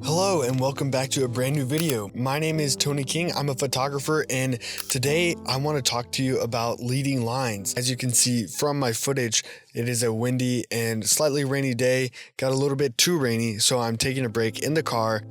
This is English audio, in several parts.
Hello and welcome back to a brand new video. My name is Tony King. I'm a photographer, and today I want to talk to you about leading lines. As you can see from my footage, it is a windy and slightly rainy day. Got a little bit too rainy, so I'm taking a break in the car.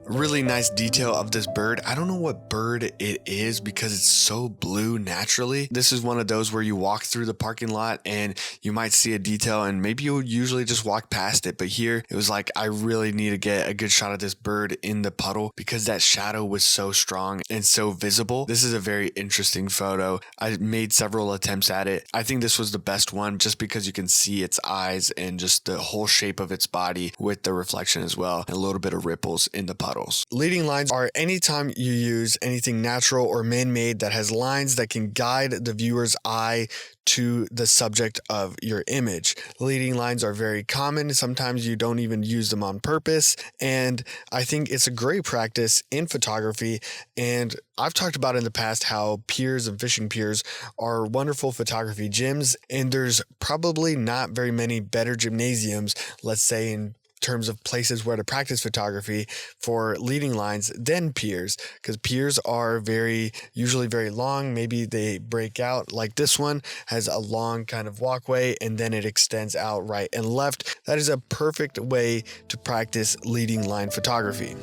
Really nice detail of this bird. I don't know what bird it is because it's so blue naturally. This is one of those where you walk through the parking lot and you might see a detail and maybe you would usually just walk past it. But here it was like, I really need to get a good shot of this bird in the puddle because that shadow was so strong and so visible. This is a very interesting photo. I made several attempts at it. I think this was the best one just because you can see its eyes and just the whole shape of its body with the reflection as well, and a little bit of ripples in the puddle. Leading lines are anytime you use anything natural or man-made that has lines that can guide the viewer's eye to the subject of your image. Leading lines are very common. Sometimes you don't even use them on purpose, and I think it's a great practice in photography. And I've talked about in the past how piers and fishing piers are wonderful photography gyms, and there's probably not very many better gymnasiums, let's say in terms of places where to practice photography, for leading lines than piers, because piers are usually very long. Maybe they break out, like this one has a long kind of walkway and then it extends out right and left. That is a perfect way to practice leading line photography.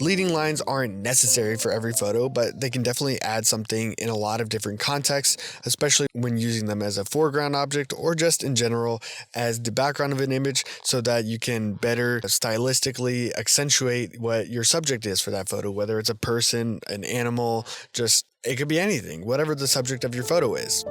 Leading lines aren't necessary for every photo, but they can definitely add something in a lot of different contexts, especially when using them as a foreground object or just in general as the background of an image, so that you can better stylistically accentuate what your subject is for that photo, whether it's a person, an animal, just it could be anything, whatever the subject of your photo is.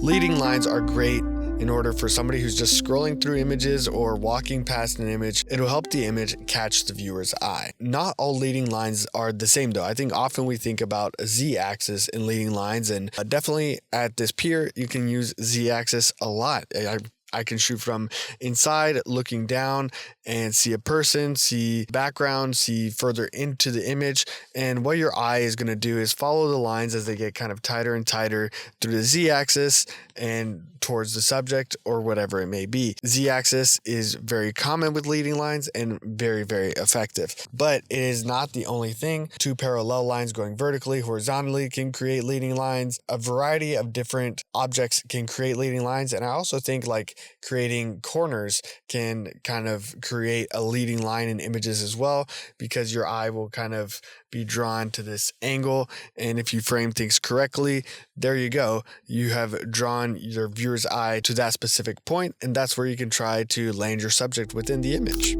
Leading lines are great in order for somebody who's just scrolling through images or walking past an image. It'll help the image catch the viewer's eye. Not all leading lines are the same though. I think often we think about a Z-axis in leading lines, and definitely at this pier, you can use Z-axis a lot. I can shoot from inside looking down and see a person, see background, see further into the image. And what your eye is going to do is follow the lines as they get kind of tighter and tighter through the Z-axis and towards the subject or whatever it may be. Z-axis is very common with leading lines and very, very effective. But it is not the only thing. Two parallel lines going vertically, horizontally can create leading lines. A variety of different objects can create leading lines. And I also think like creating corners can kind of create a leading line in images as well, because your eye will kind of be drawn to this angle. And if you frame things correctly, there you go. You have drawn your viewer's eye to that specific point, and that's where you can try to land your subject within the image.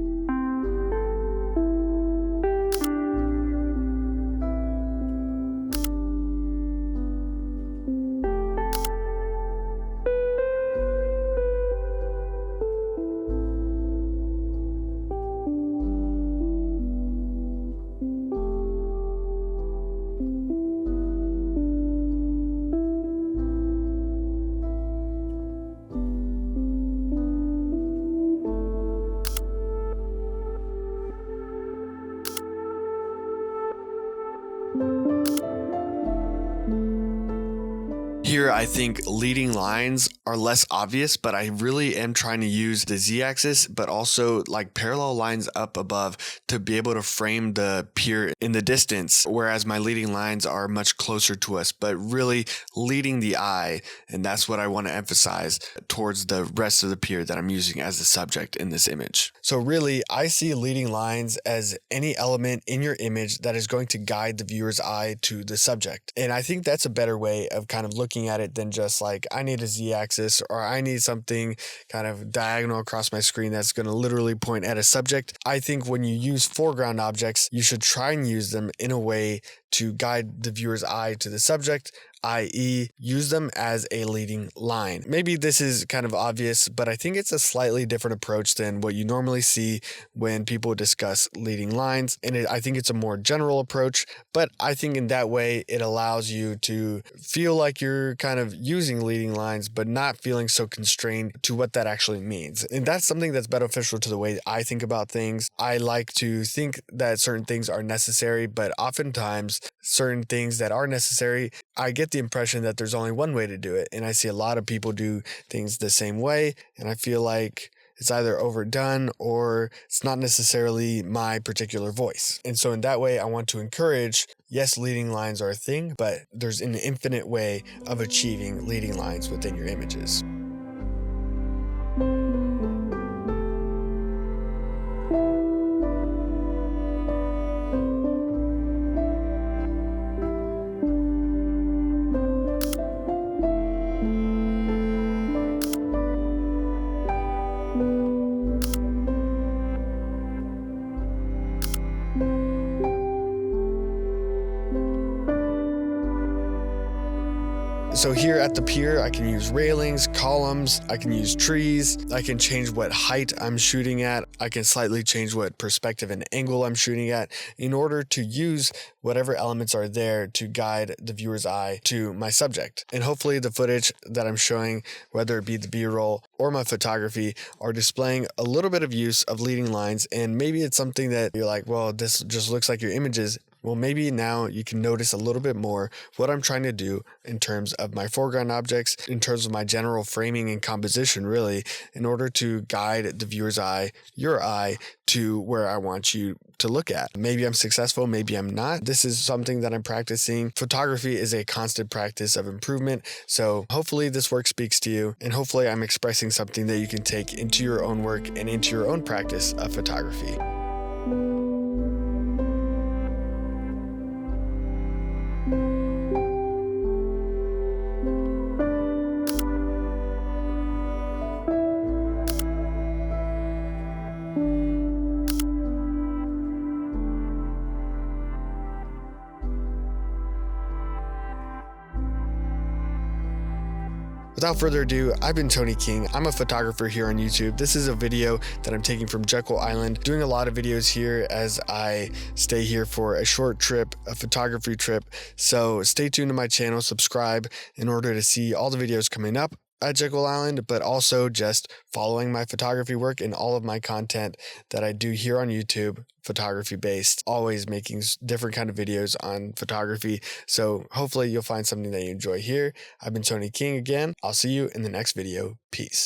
Here, I think leading lines are less obvious, but I really am trying to use the Z-axis, but also like parallel lines up above to be able to frame the pier in the distance, whereas my leading lines are much closer to us, but really leading the eye. And that's what I want to emphasize towards the rest of the pier that I'm using as the subject in this image. So really, I see leading lines as any element in your image that is going to guide the viewer's eye to the subject. And I think that's a better way of kind of looking looking at it than just like, I need a z-axis or I need something kind of diagonal across my screen that's going to literally point at a subject. I think when you use foreground objects, you should try and use them in a way to guide the viewer's eye to the subject, i.e. use them as a leading line. Maybe this is kind of obvious, but I think it's a slightly different approach than what you normally see when people discuss leading lines. And I think it's a more general approach, but I think in that way, it allows you to feel like you're kind of using leading lines, but not feeling so constrained to what that actually means. And that's something that's beneficial to the way I think about things. I like to think that certain things are necessary, but oftentimes certain things that are necessary, I get the impression that there's only one way to do it. And I see a lot of people do things the same way. And I feel like it's either overdone or it's not necessarily my particular voice. And so in that way, I want to encourage, yes, leading lines are a thing, but there's an infinite way of achieving leading lines within your images. So here at the pier, I can use railings, columns, I can use trees, I can change what height I'm shooting at, I can slightly change what perspective and angle I'm shooting at in order to use whatever elements are there to guide the viewer's eye to my subject. And hopefully the footage that I'm showing, whether it be the B-roll or my photography, are displaying a little bit of use of leading lines. And maybe it's something that you're like, well, this just looks like your images. Well, maybe now you can notice a little bit more what I'm trying to do in terms of my foreground objects, in terms of my general framing and composition, really, in order to guide the viewer's eye, your eye, to where I want you to look at. Maybe I'm successful, maybe I'm not. This is something that I'm practicing. Photography is a constant practice of improvement. So hopefully this work speaks to you, and hopefully I'm expressing something that you can take into your own work and into your own practice of photography. Without further ado, I've been Tony King. I'm a photographer here on YouTube. This is a video that I'm taking from Jekyll Island, doing a lot of videos here as I stay here for a short trip, a photography trip. So stay tuned to my channel, subscribe in order to see all the videos coming up at Jekyll Island, but also just following my photography work and all of my content that I do here on YouTube, photography based, always making different kind of videos on photography. So hopefully you'll find something that you enjoy here. I've been Tony King again. I'll see you in the next video. Peace.